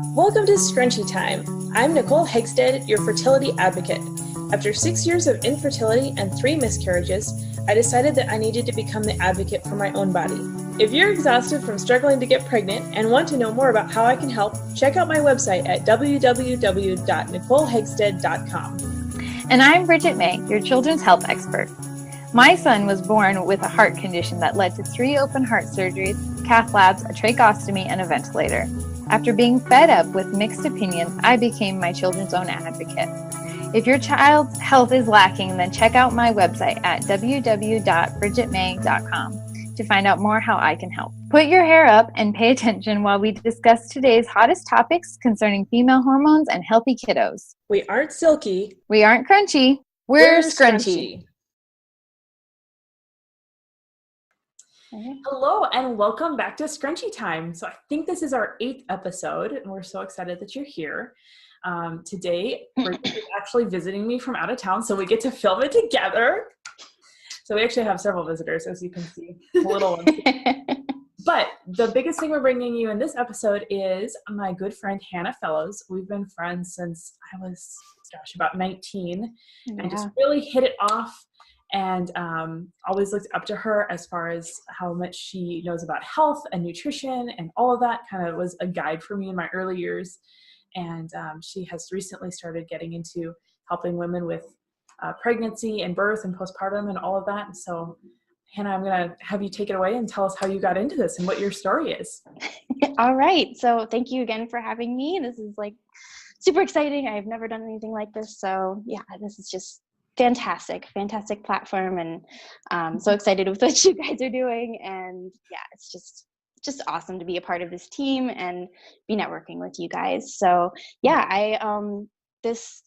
Welcome to Scrunchy Time. I'm Nicole Hegstead, your fertility advocate. After 6 years of infertility and 3 miscarriages, I decided that I needed to become the advocate for my own body. If you're exhausted from struggling to get pregnant and want to know more about how I can help, check out my website at www.nicolehegstead.com. And I'm Bridget May, your children's health expert. My son was born with a heart condition that led to 3 open heart surgeries, cath labs, a tracheostomy, and a ventilator. After being fed up with mixed opinions, I became my children's own advocate. If your child's health is lacking, then check out my website at www.bridgetmay.com to find out more how I can help. Put your hair up and pay attention while we discuss today's hottest topics concerning female hormones and healthy kiddos. We aren't silky. We aren't crunchy. We're scrunchy. Hello and welcome back to Scrunchy Time. So I think this is our 8th episode and we're so excited that you're here. Today, Bridget is actually visiting me from out of town, so we get to film it together. So we actually have several visitors, as you can see, little ones. But the biggest thing we're bringing you in this episode is my good friend, Hannah Fellows. We've been friends since I was, about 19 and just really hit it off. And always looked up to her as far as how much she knows about health and nutrition, and all of that kind of was a guide for me in my early years. And she has recently started getting into helping women with pregnancy and birth and postpartum and all of that. And so, Hannah, I'm going to have you take it away and tell us how you got into this and what your story is. All right. So thank you again for having me. This is super exciting. I've never done anything like this. So yeah, this is just fantastic platform, and so excited with what you guys are doing. And yeah, it's just awesome to be a part of this team and be networking with you guys. So yeah, I this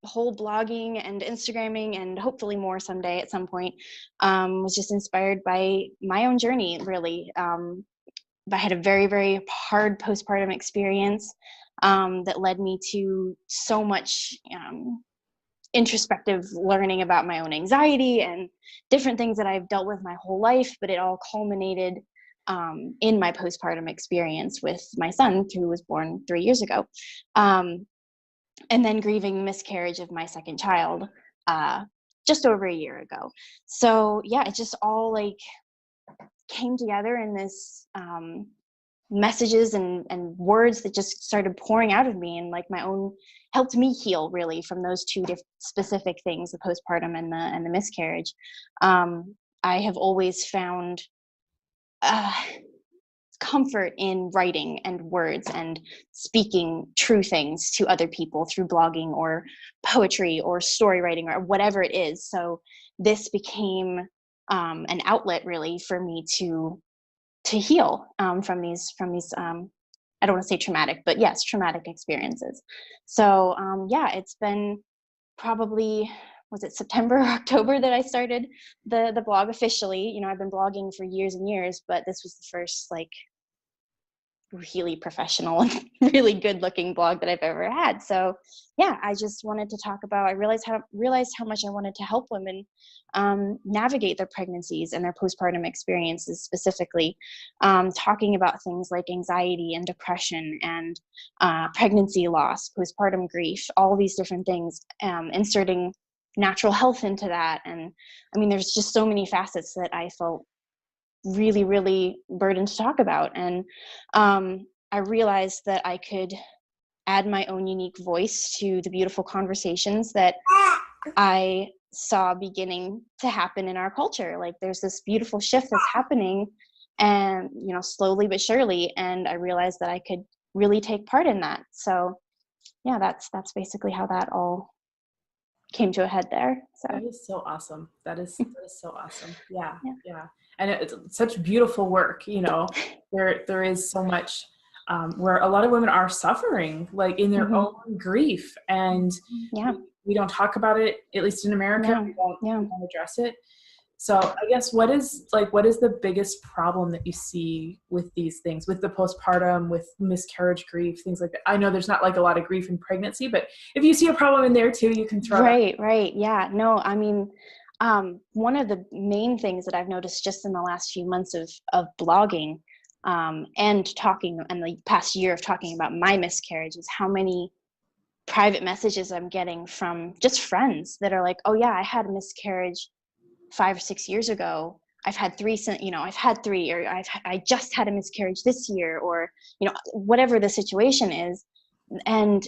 whole blogging and Instagramming, and hopefully more someday at some point, was just inspired by my own journey, really. I had a very, very hard postpartum experience that led me to so much introspective learning about my own anxiety and different things that I've dealt with my whole life, but it all culminated in my postpartum experience with my son, who was born 3 years ago, and then grieving miscarriage of my second child just over a year ago. So yeah, it just all came together in this messages and words that just started pouring out of me, and my own helped me heal really from those two specific things, the postpartum and the miscarriage. I have always found comfort in writing and words and speaking true things to other people through blogging or poetry or story writing or whatever it is. So this became an outlet really for me to heal from these I don't want to say traumatic, but yes, traumatic experiences. So yeah, it's been probably, was it September or October that I started the blog officially. I've been blogging for years and years, but this was the first really professional and really good looking blog that I've ever had. So yeah, I just wanted to talk about, I realized how much I wanted to help women navigate their pregnancies and their postpartum experiences, specifically talking about things like anxiety and depression and pregnancy loss, postpartum grief, all these different things, inserting natural health into that. And I mean, there's just so many facets that I felt really, really burdened to talk about. And I realized that I could add my own unique voice to the beautiful conversations that I saw beginning to happen in our culture. There's this beautiful shift that's happening, and slowly but surely, and I realized that I could really take part in that. So yeah, that's basically how that all came to a head there. So that is so awesome. That is so awesome. Yeah. And it's such beautiful work. There is so much where a lot of women are suffering in their own grief, and we don't talk about it, at least in America. We don't address it. So I guess what is the biggest problem that you see with these things, with the postpartum, with miscarriage grief, things like that? I know there's not a lot of grief in pregnancy, but if you see a problem in there too, you can throw it. Right. Yeah. No, I mean, one of the main things that I've noticed just in the last few months of blogging and talking, and the past year of talking about my miscarriages, how many private messages I'm getting from just friends that are like, oh yeah, I had a miscarriage 5 or 6 years ago. I've had three, I've had three, or I just had a miscarriage this year, or, whatever the situation is. And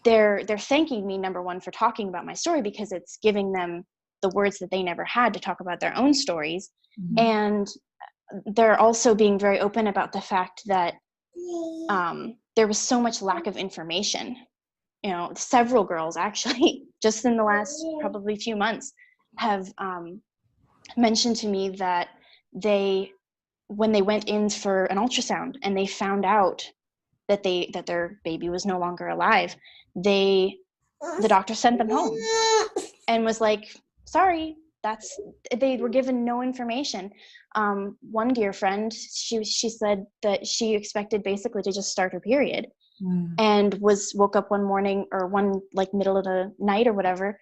they're thanking me, number one, for talking about my story, because it's giving them the words that they never had to talk about their own stories. Mm-hmm. And they're also being very open about the fact that there was so much lack of information. Several girls actually just in the last probably few months have mentioned to me that when they went in for an ultrasound and they found out that their baby was no longer alive, the doctor sent them home and was like, sorry, they were given no information. One dear friend, she said that she expected basically to just start her period, and woke up one morning, or one middle of the night or whatever,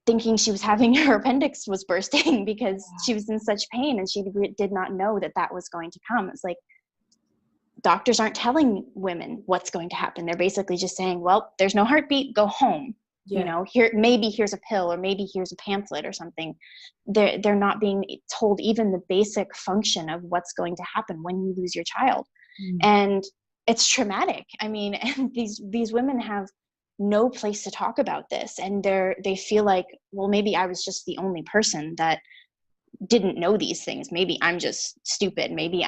thinking she was having her appendix was bursting because she was in such pain, and she did not know that was going to come. It's like, doctors aren't telling women what's going to happen. They're basically just saying, well, there's no heartbeat, go home. Yeah. Here's a pill, or maybe here's a pamphlet or something. They're not being told even the basic function of what's going to happen when you lose your child. And it's traumatic. I mean, and these women have no place to talk about this, and they feel like, well, maybe I was just the only person that didn't know these things. Maybe I'm just stupid. Maybe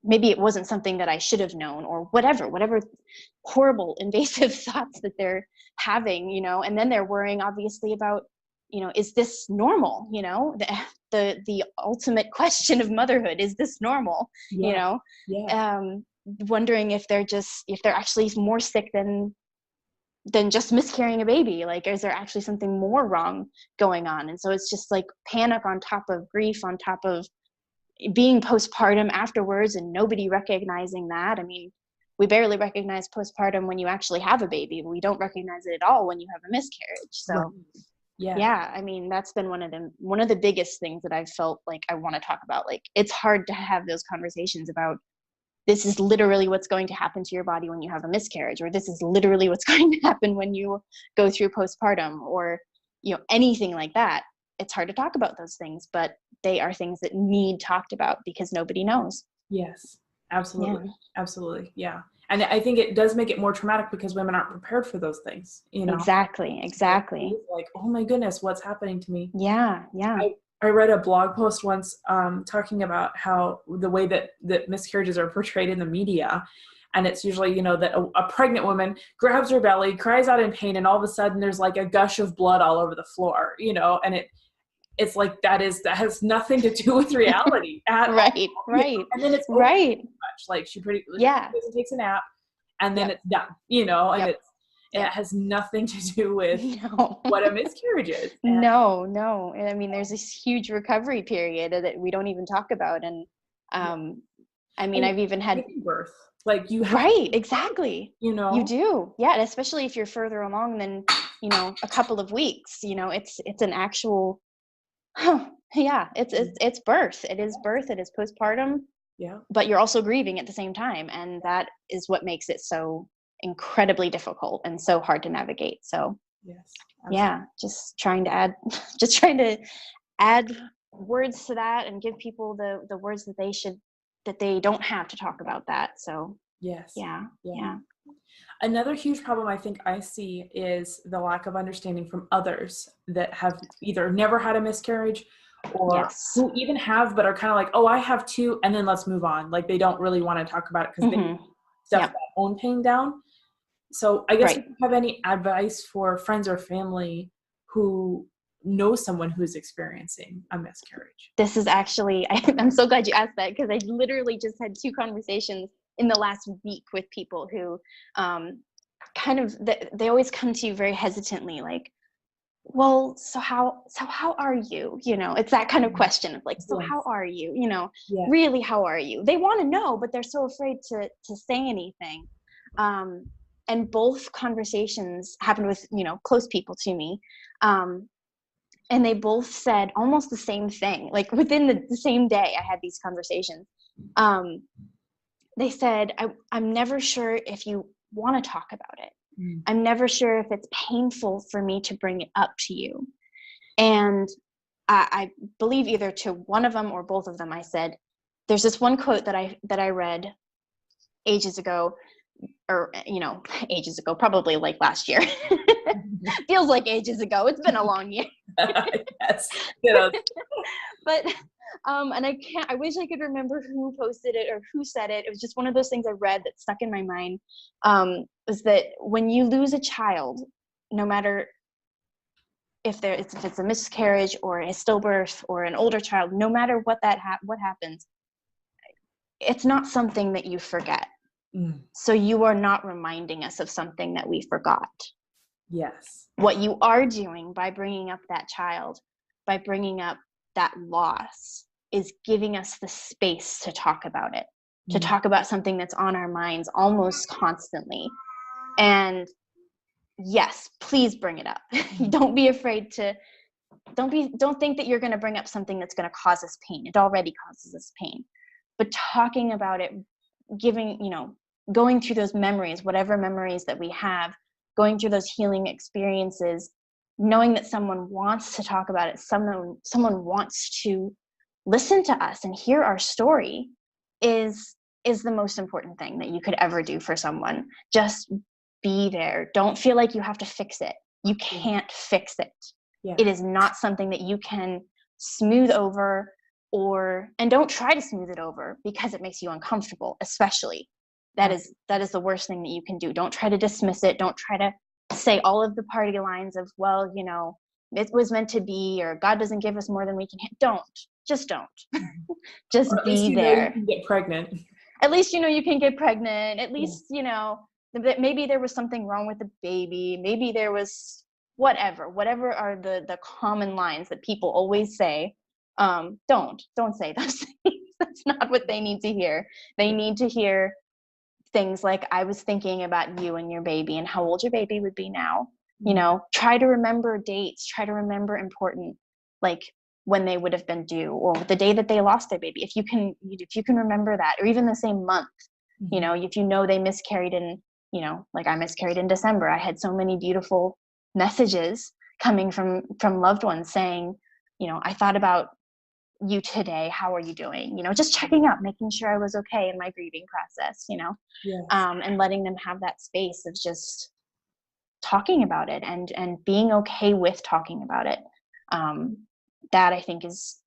maybe it wasn't something that I should have known, or whatever horrible invasive thoughts that they're having, and then they're worrying obviously about, is this normal? The ultimate question of motherhood, is this normal? Yeah. Wondering if they're actually more sick than just miscarrying a baby. Like, is there actually something more wrong going on? And so it's just like panic on top of grief, on top of being postpartum afterwards, and nobody recognizing that. I mean, we barely recognize postpartum when you actually have a baby. We don't recognize it at all when you have a miscarriage. So yeah, I mean, that's been one of the biggest things that I've felt like I want to talk about. Like, it's hard to have those conversations about, this is literally what's going to happen to your body when you have a miscarriage, or this is literally what's going to happen when you go through postpartum, or anything like that. It's hard to talk about those things, but they are things that need talked about because nobody knows. Yes, absolutely. Absolutely. Yeah. And I think it does make it more traumatic because women aren't prepared for those things, Exactly. Like, oh my goodness, what's happening to me? Yeah. I read a blog post once talking about how the way that miscarriages are portrayed in the media. And it's usually, that a pregnant woman grabs her belly, cries out in pain, and all of a sudden there's like a gush of blood all over the floor, and it's like, that has nothing to do with reality at all. Right. And then it's right. much like she takes a nap, and then it's done, and it has nothing to do with what a miscarriage is. No. And I mean, there's this huge recovery period that we don't even talk about. And I mean, I've even had birth. Like, you have right, exactly. You do. Yeah. And especially if you're further along than, a couple of weeks, it's an actual, it's birth. It is birth. It is postpartum. Yeah. But you're also grieving at the same time. And that is what makes it so incredibly difficult and so hard to navigate. So yes, just trying to add words to that and give people the words that they don't have to talk about that. So yes. Yeah. Another huge problem I think I see is the lack of understanding from others that have either never had a miscarriage, or who even have but are kind of like, oh, I have two, and then let's move on. Like, they don't really want to talk about it because they stuff that own pain down. So I guess if you have any advice for friends or family who know someone who's experiencing a miscarriage. This is actually, I'm so glad you asked that, because I literally just had 2 conversations in the last week with people who they always come to you very hesitantly, like, well, so how are you? It's that kind of question of like, so how are you? Really, how are you? They want to know, but they're so afraid to say anything. And both conversations happened with, close people to me. And they both said almost the same thing. Like within the same day, I had these conversations. They said, I'm never sure if you want to talk about it. I'm never sure if it's painful for me to bring it up to you. And I believe either to one of them or both of them, I said, there's this one quote that I read ages ago, or, ages ago, probably like last year. Feels like ages ago. It's been a long year. Yes. But and I wish I could remember who posted it or who said it. It was just one of those things I read that stuck in my mind. Was that when you lose a child, no matter if it's a miscarriage or a stillbirth or an older child, no matter what what happens, it's not something that you forget. So you are not reminding us of something that we forgot. Yes. What you are doing by bringing up that child, by bringing up that loss, is giving us the space to talk about it, to talk about something that's on our minds almost constantly. And yes, please bring it up. Don't be afraid to, don't think that you're going to bring up something that's going to cause us pain. It already causes us pain. But talking about it, going through those memories, whatever memories that we have, going through those healing experiences, knowing that someone wants to talk about it, someone wants to listen to us and hear our story is the most important thing that you could ever do for someone. Just be there. Don't feel like you have to fix it. You can't fix it. Yeah. It is not something that you can smooth over, and don't try to smooth it over because it makes you uncomfortable, especially. That is the worst thing that you can do. Don't try to dismiss it. Don't try to say all of the party lines of, well, it was meant to be, or God doesn't give us more than we can. Just don't. Just or at be least there. You can get pregnant. At least you can get pregnant. At least maybe there was something wrong with the baby. Maybe there was whatever are the common lines that people always say. Don't say those things. That's not what they need to hear. They need to hear things like, I was thinking about you and your baby and how old your baby would be now. Try to remember dates, try to remember important, like when they would have been due, or the day that they lost their baby. If you can remember that, or even the same month, if they miscarried in, like I miscarried in December. I had so many beautiful messages coming from loved ones saying, I thought about you today. How are you doing? Just checking up, making sure I was okay in my grieving process, Yes. And letting them have that space of just talking about it and being okay with talking about it. That I think is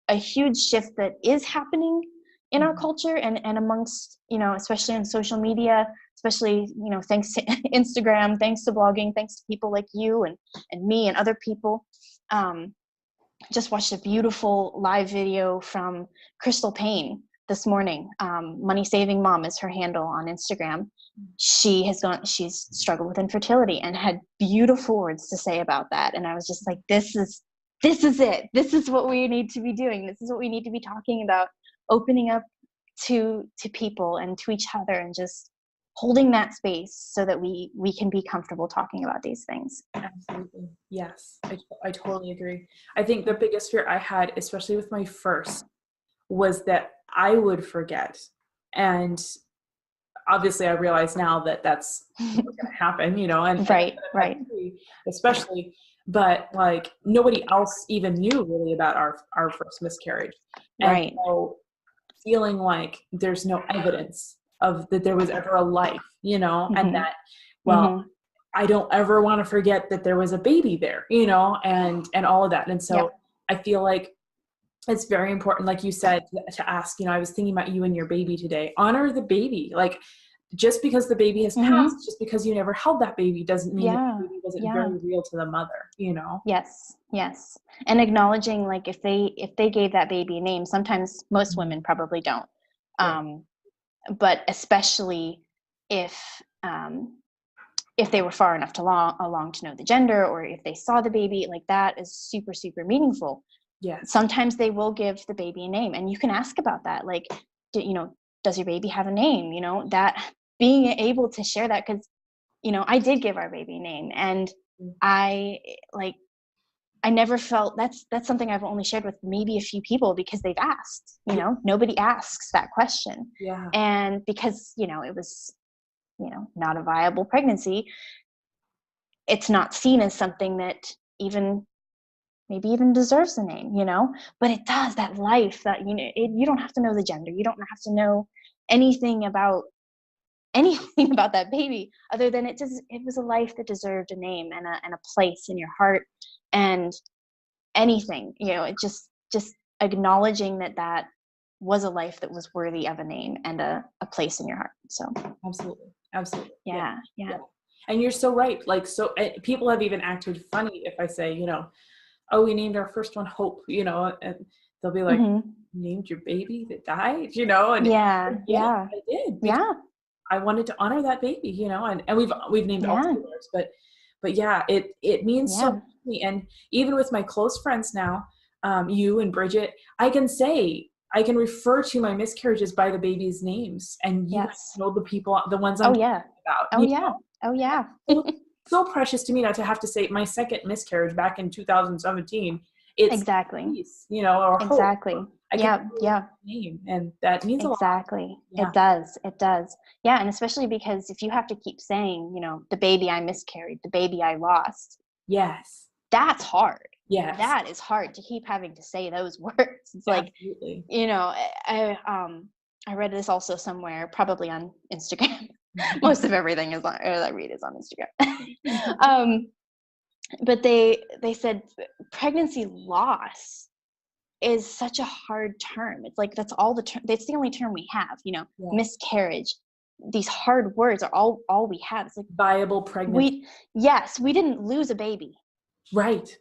a huge shift that is happening in our culture and amongst, especially on social media, especially, thanks to Instagram, thanks to blogging, thanks to people like you and me and other people. Just watched a beautiful live video from Crystal Payne this morning. Money Saving Mom is her handle on Instagram. She's struggled with infertility and had beautiful words to say about that. And I was just like, this is it. This is what we need to be doing. This is what we need to be talking about, opening up to people and to each other, and just holding that space so that we can be comfortable talking about these things. Absolutely. Yes, I totally agree. I think the biggest fear I had, especially with my first, was that I would forget. And obviously I realize now that that's what's going to happen, and right. Especially, but like nobody else even knew really about our first miscarriage. And right. So feeling like there's no evidence of that there was ever a life, and that, I don't ever want to forget that there was a baby there, and all of that. And so I feel like it's very important, like you said, to ask, I was thinking about you and your baby today. Honor the baby. Like, just because the baby has passed, just because you never held that baby doesn't mean that the baby wasn't very real to the mother, Yes. And acknowledging, like, if they gave that baby a name, sometimes most women probably don't. Right. But especially if they were far enough along to know the gender, or if they saw the baby, like, that is super, super meaningful. Yeah. Sometimes they will give the baby a name, and you can ask about that. Like, does your baby have a name? That being able to share that, because, I did give our baby a name, and I I never felt that's something I've only shared with maybe a few people because they've asked, nobody asks that question. Yeah. And because, it was, not a viable pregnancy, it's not seen as something that maybe even deserves a name, but it does. That life that, you don't have to know the gender. You don't have to know anything about that baby other than it was a life that deserved a name and a place in your heart, and anything, it just acknowledging that was a life that was worthy of a name and a place in your heart. So absolutely. Yeah. And you're so right. Like, so people have even acted funny if I say, oh, we named our first one Hope, and they'll be like, named your baby that died, and yeah I did. I wanted to honor that baby, and we've named all three of ours, but yeah, it means so much to me. And even with my close friends now, you and Bridget, I can refer to my miscarriages by the baby's names, and you guys know the ones I'm talking about. Oh yeah. So precious to me not to have to say my second miscarriage back in 2017. It's exactly peace, or exactly hope. Name, and that means a lot. Exactly. It does. Yeah. And especially because if you have to keep saying, the baby I miscarried, the baby I lost. Yes. That's hard. Yes. That is hard to keep having to say those words. It's like, I read this also somewhere, probably on Instagram. Most of everything I read is on Instagram. But they said pregnancy loss is such a hard term. It's like that's the only term we have, miscarriage. These hard words are all we have. It's like viable pregnancy. We didn't lose a baby. Right.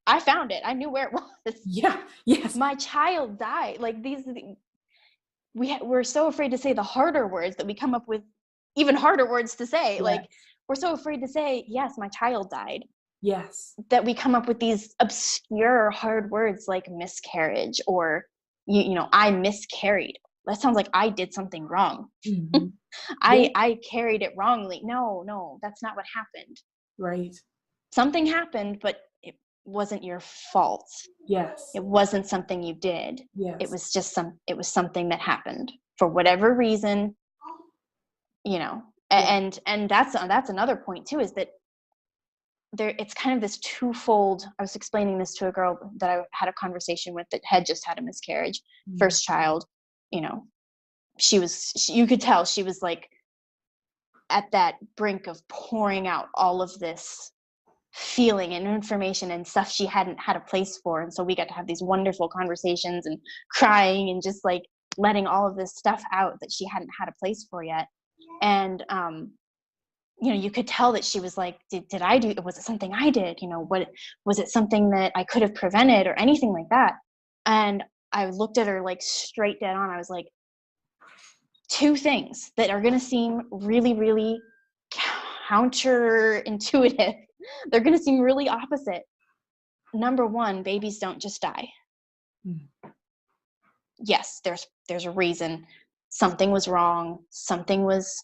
I found it. I knew where it was. Yeah. Yes. My child died. Like we're so afraid to say the harder words that we come up with even harder words to say. Yes. Like we're so afraid to say, yes, my child died. Yes. That we come up with these obscure hard words like miscarriage or, I miscarried. That sounds like I did something wrong. Mm-hmm. I carried it wrongly. No, that's not what happened. Right. Something happened, but it wasn't your fault. Yes. It wasn't something you did. Yes. It was just something that happened for whatever reason, and that's another point too, is that it's kind of this twofold. I was explaining this to a girl that I had a conversation with that had just had a miscarriage, first child. You could tell she was like at that brink of pouring out all of this feeling and information and stuff she hadn't had a place for. And so we got to have these wonderful conversations and crying and just like letting all of this stuff out that she hadn't had a place for yet. And, you could tell that she was like, was it something I did? Was it something that I could have prevented or anything like that? And I looked at her like straight dead on. I was like, two things that are going to seem really, really counterintuitive. They're going to seem really opposite. Number one, babies don't just die. Yes, there's a reason. Something was wrong. Something was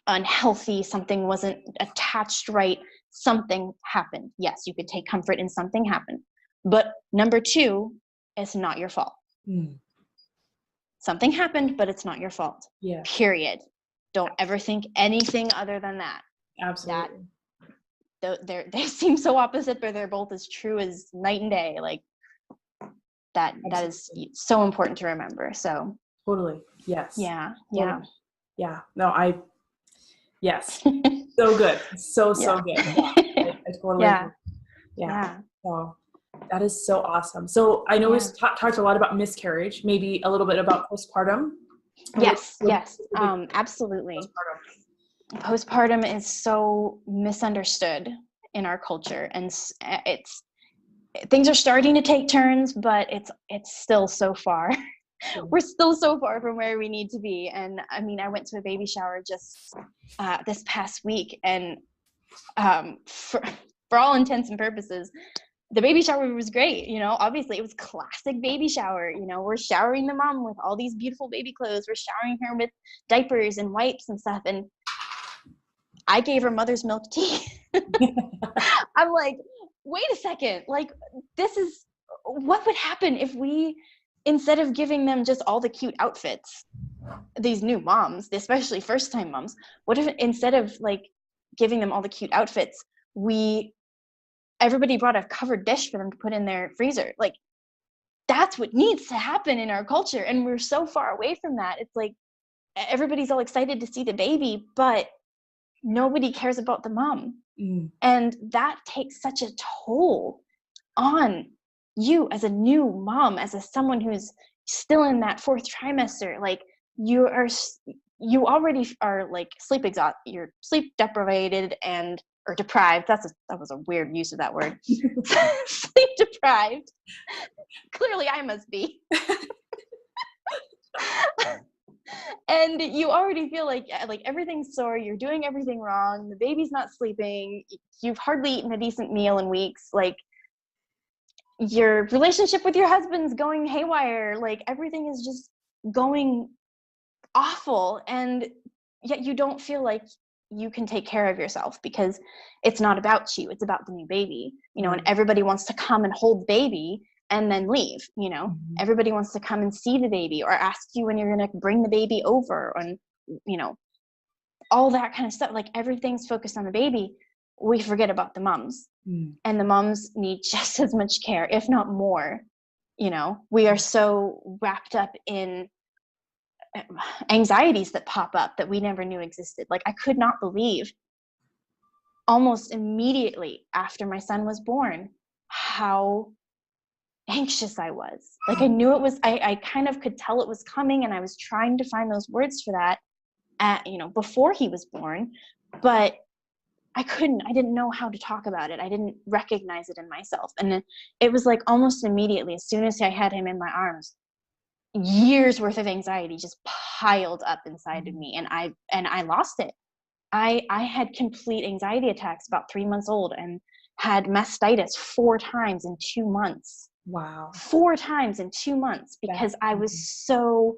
unhealthy. Something wasn't attached right. Something happened. Yes, you could take comfort in something happened. But number two, it's not your fault. Something happened, but it's not your fault. Yeah. Period. Don't ever think anything other than that. Absolutely. They seem so opposite, but they're both as true as night and day. Like that is so important to remember. So totally. Yes. Yeah. Totally. Yeah. No, yes. So good. So good. Yeah. I totally agree. Yeah. So that is so awesome. So I know we've talked a lot about miscarriage, maybe a little bit about postpartum. Yes. Absolutely. Postpartum is so misunderstood in our culture, and things are starting to take turns, but it's still so far. We're still so far from where we need to be. And I mean, I went to a baby shower just this past week, and for all intents and purposes, the baby shower was great. Obviously it was classic baby shower. We're showering the mom with all these beautiful baby clothes. We're showering her with diapers and wipes and stuff. And I gave her mother's milk tea. I'm like, wait a second, like, this is what would happen if we, instead of giving them just all the cute outfits, these new moms, especially first time moms, what if instead of like giving them all the cute outfits, everybody brought a covered dish for them to put in their freezer? Like, that's what needs to happen in our culture, and we're so far away from that. It's like everybody's all excited to see the baby, but nobody cares about the mom. And that takes such a toll on you as a new mom, as someone who's still in that fourth trimester. Like, you already are like you're sleep deprivated or deprived. That was a weird use of that word. Sleep deprived. Clearly I must be. And you already feel like everything's sore, you're doing everything wrong, the baby's not sleeping, you've hardly eaten a decent meal in weeks, like your relationship with your husband's going haywire, like everything is just going awful, and yet you don't feel like you can take care of yourself because it's not about you, it's about the new baby, and everybody wants to come and hold the baby and then leave. Everybody wants to come and see the baby or ask you when you're going to bring the baby over, and all that kind of stuff. Like, everything's focused on the baby. We forget about the moms, and the moms need just as much care, if not more. We are so wrapped up in anxieties that pop up that we never knew existed. Like, I could not believe almost immediately after my son was born how anxious I was. Like, I knew it was, I kind of could tell it was coming, and I was trying to find those words for that before he was born, but I didn't know how to talk about it. I didn't recognize it in myself. And it was like almost immediately, as soon as I had him in my arms, years worth of anxiety just piled up inside of me, and I lost it. I had complete anxiety attacks about 3 months old, and had mastitis 4 times in 2 months. Wow. 4 times in 2 months, because I was so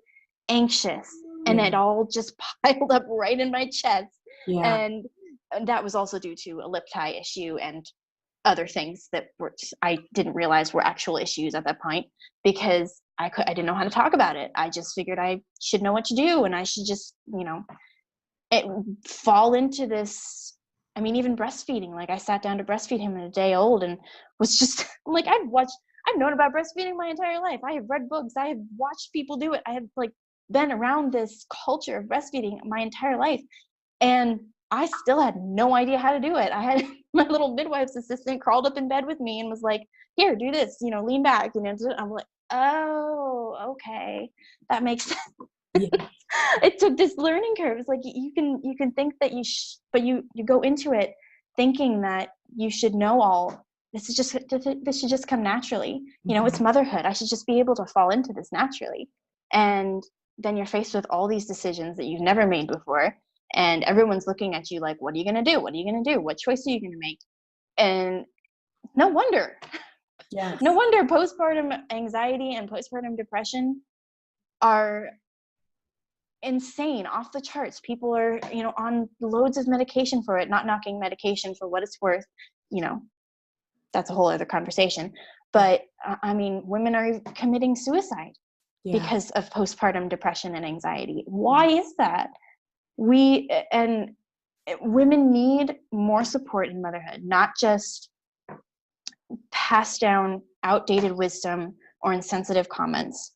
anxious, and it all just piled up right in my chest. And that was also due to a lip tie issue and other things that I didn't realize were actual issues at that point, because I didn't know how to talk about it. I just figured I should know what to do, and I should just, fall into this. I mean, even breastfeeding, like, I sat down to breastfeed him at a day old, and was just like, I've known about breastfeeding my entire life. I have read books. I have watched people do it. I have been around this culture of breastfeeding my entire life, and I still had no idea how to do it. I had my little midwife's assistant crawled up in bed with me and was like, "Here, do this, lean back." I'm like, "Oh, okay, that makes sense." Yeah. It took this learning curve. It's like you can think that but you go into it thinking that you should know all. This should just come naturally. It's motherhood. I should just be able to fall into this naturally. And then you're faced with all these decisions that you've never made before, and everyone's looking at you like, "What are you going to do? What are you going to do? What choice are you going to make?" And no wonder postpartum anxiety and postpartum depression are insane, off the charts. People are, on loads of medication for it, not knocking medication for what it's worth. That's a whole other conversation. But I mean, women are committing suicide because of postpartum depression and anxiety. Why is that? Women need more support in motherhood, not just pass down outdated wisdom or insensitive comments,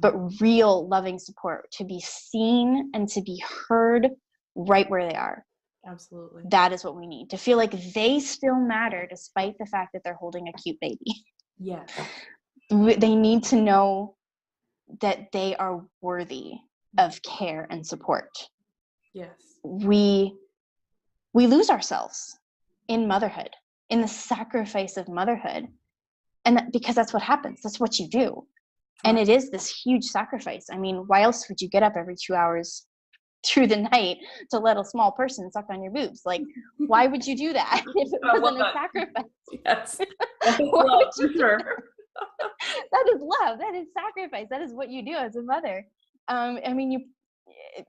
but real loving support, to be seen and to be heard right where they are. Absolutely. That is what we need, to feel like they still matter despite the fact that they're holding a cute baby. Yes. They need to know that they are worthy of care and support. Yes. We lose ourselves in motherhood, in the sacrifice of motherhood. And because that's what happens. That's what you do. And it is this huge sacrifice. I mean, why else would you get up every 2 hours through the night to let a small person suck on your boobs? Like, why would you do that if it wasn't a sacrifice? Yes. That is love, for sure. That is love. That is sacrifice. That is what you do as a mother. I mean,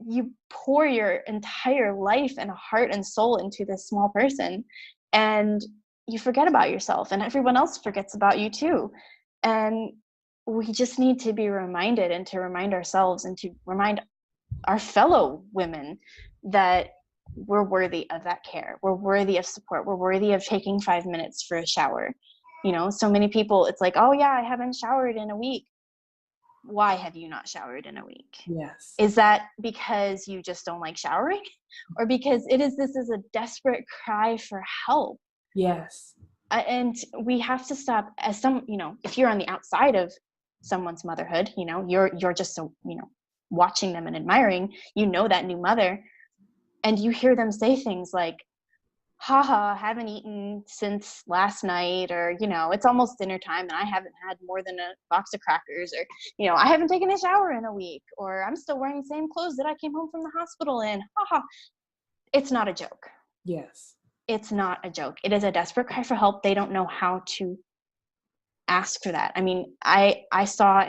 you pour your entire life and heart and soul into this small person, and you forget about yourself, and everyone else forgets about you too. And we just need to be reminded, and to remind ourselves and to remind our fellow women that we're worthy of that care. We're worthy of support. We're worthy of taking 5 minutes for a shower. You know, so many people, it's like, oh yeah, I haven't showered in a week. Why have you not showered in a week? Yes. Is that because you just don't like showering, or because this is a desperate cry for help? Yes. And we have to stop, as some, you know, if you're on the outside of someone's motherhood, you know, you're just so, you know, watching them and admiring, you know, that new mother, and you hear them say things like, haha, haven't eaten since last night, or, you know, it's almost dinner time and I haven't had more than a box of crackers, or, you know, I haven't taken a shower in a week, or I'm still wearing the same clothes that I came home from the hospital in. Haha. It's not a joke. Yes. It's not a joke. It is a desperate cry for help. They don't know how to ask for that. I mean, I saw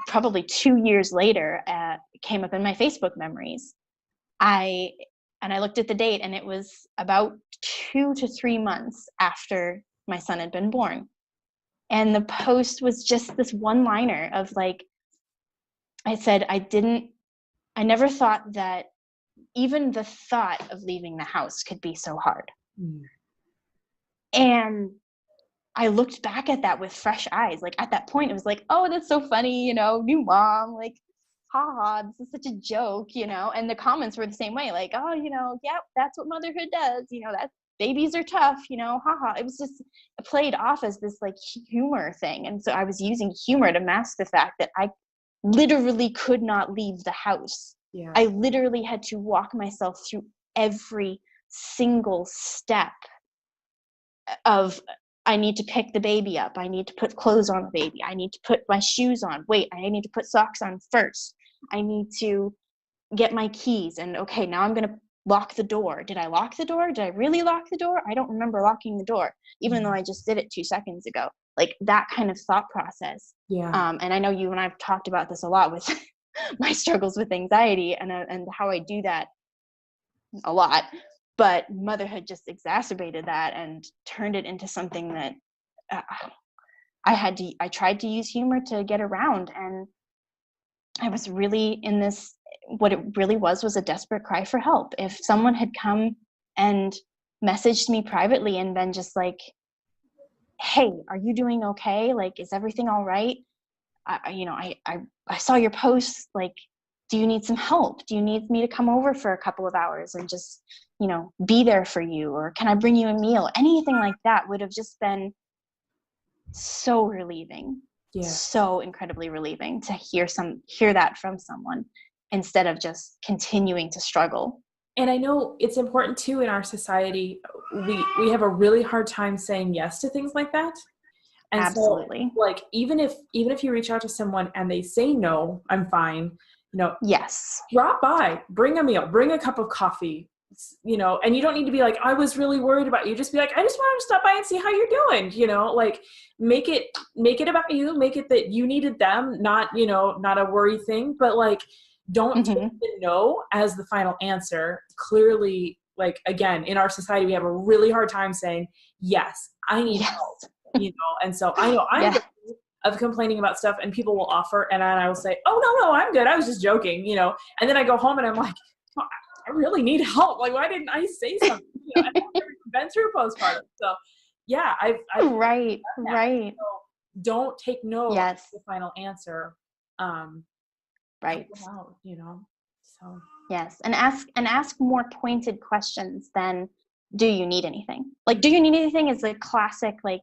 probably 2 years later, came up in my Facebook memories. I looked at the date, and it was about 2 to 3 months after my son had been born. And the post was just this one-liner of like, I said, I never thought that even the thought of leaving the house could be so hard. Mm. And I looked back at that with fresh eyes. Like, at that point, it was like, oh, that's so funny, you know, new mom, like, haha, this is such a joke, you know. And the comments were the same way, like, oh, you know, yeah, that's what motherhood does, you know, that babies are tough, you know, haha. It was just played off as this like humor thing. And so I was using humor to mask the fact that I literally could not leave the house. Yeah. I literally had to walk myself through every single step of, I need to pick the baby up, I need to put clothes on the baby, I need to put my shoes on, wait, I need to put socks on first, I need to get my keys, and okay, now I'm going to lock the door. Did I lock the door? Did I really lock the door? I don't remember locking the door, even though I just did it 2 seconds ago. Like, that kind of thought process. Yeah. And I know you and I've talked about this a lot with my struggles with anxiety, and how I do that a lot. But motherhood just exacerbated that and turned it into something that I tried to use humor to get around. And I was really in this, what it really was a desperate cry for help. If someone had come and messaged me privately and been just like, hey, are you doing okay? Like, is everything all right? I saw your post, like, do you need some help? Do you need me to come over for a couple of hours and just, you know, be there for you? Or can I bring you a meal? Anything like that would have just been so relieving. Yeah. So incredibly relieving to hear that from someone, instead of just continuing to struggle. And I know it's important too, in our society, we have a really hard time saying yes to things like that. And Absolutely. so, like, even if you reach out to someone and they say no, I'm fine, you know, Yes. drop by, bring a meal, bring a cup of coffee, you know, and you don't need to be like, I was really worried about you. Just be like, I just wanted to stop by and see how you're doing, you know, like, make it about you, make it that you needed them, not, you know, not a worry thing, but like, don't take the no as the final answer. Clearly, like, again, in our society, we have a really hard time saying, yes, I need help, you know? And so I know I'm guilty of complaining about stuff, and people will offer, and I will say, oh, no, I'm good, I was just joking, you know? And then I go home and I'm like, oh, I really need help. Like, why didn't I say something? You know, I've never been through postpartum. So yeah, I've right. So don't take no as the final answer. Right. Out, you know. So yes, and ask more pointed questions than, do you need anything? Like, do you need anything is a classic, like,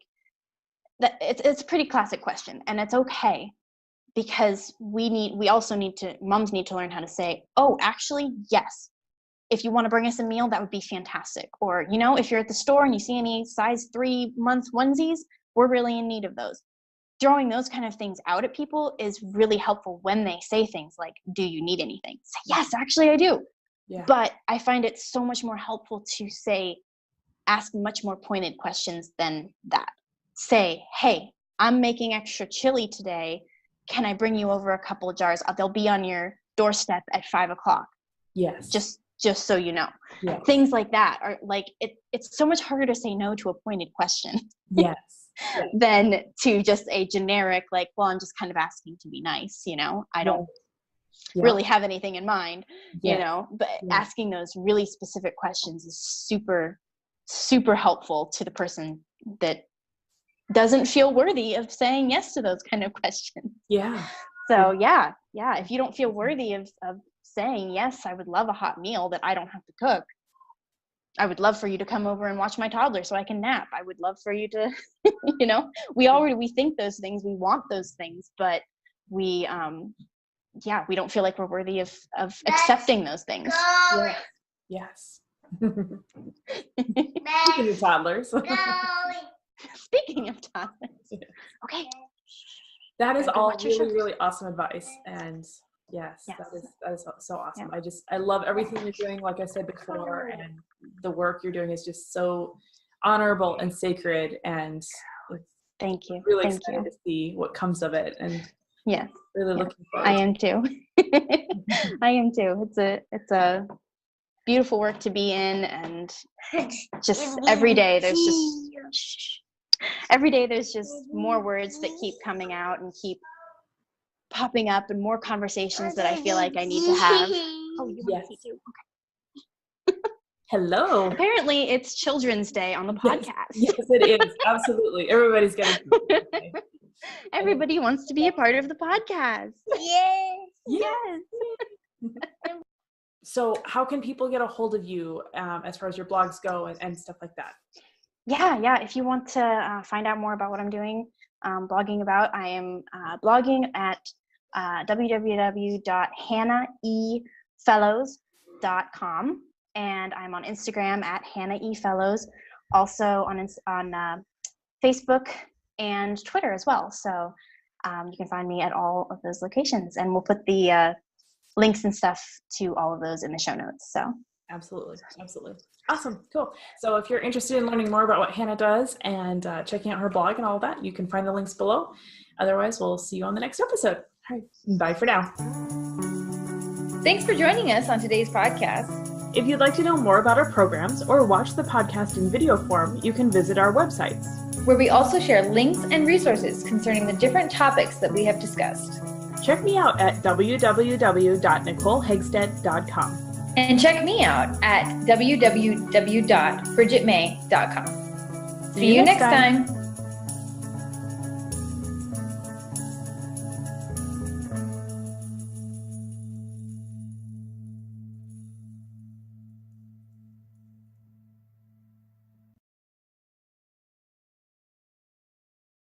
that it's a pretty classic question, and it's okay, because moms need to learn how to say, oh, actually, yes, if you want to bring us a meal, that would be fantastic. Or, you know, if you're at the store and you see any size 3-month onesies, we're really in need of those. Throwing those kind of things out at people is really helpful when they say things like, do you need anything? Say, yes, actually I do. Yeah. But I find it so much more helpful to ask much more pointed questions than that. Say, hey, I'm making extra chili today. Can I bring you over a couple of jars? They'll be on your doorstep at 5:00. Yes. Just just so you know. Yes. Things like that are like, it's so much harder to say no to a pointed question. Yes. Than to just a generic, like, well, I'm just kind of asking to be nice, you know, I don't really have anything in mind, you know, but asking those really specific questions is super, super helpful to the person that doesn't feel worthy of saying yes to those kind of questions. Yeah. So if you don't feel worthy of saying, yes, I would love a hot meal that I don't have to cook. I would love for you to come over and watch my toddler so I can nap. I would love for you to, you know, we think those things, we want those things, but we don't feel like we're worthy of accepting those things. Yes. Speaking of toddlers. Speaking of toddlers. Okay. That is all really, really awesome advice. And yes, that is so awesome. Yeah. I love everything you're doing, like I said before, and the work you're doing is just so honorable and sacred, and thank you. Really excited to see what comes of it, and really looking forward. I am too. I am too. It's a beautiful work to be in, and just every day there's just more words that keep coming out and keep popping up, and more conversations that I feel like I need to have. Oh, you want to see too? Okay. Hello. Apparently, it's Children's Day on the podcast. Yes, it is. Absolutely. Everybody's getting Everybody wants to be a part of the podcast. Yes. So how can people get a hold of you as far as your blogs go and stuff like that? Yeah. If you want to find out more about what I'm doing, blogging about, I am blogging at www.hannahefellows.com, and I'm on Instagram at hannahefellows, also on Facebook and Twitter as well. So you can find me at all of those locations, and we'll put the links and stuff to all of those in the show notes. So absolutely. Awesome. Cool. So if you're interested in learning more about what Hannah does and checking out her blog and all that, you can find the links below. Otherwise, we'll see you on the next episode. All right. Bye for now. Thanks for joining us on today's podcast. If you'd like to know more about our programs or watch the podcast in video form, you can visit our websites, where we also share links and resources concerning the different topics that we have discussed. Check me out at www.nicolehegstead.com. And check me out at www.bridgetmay.com. See you next time.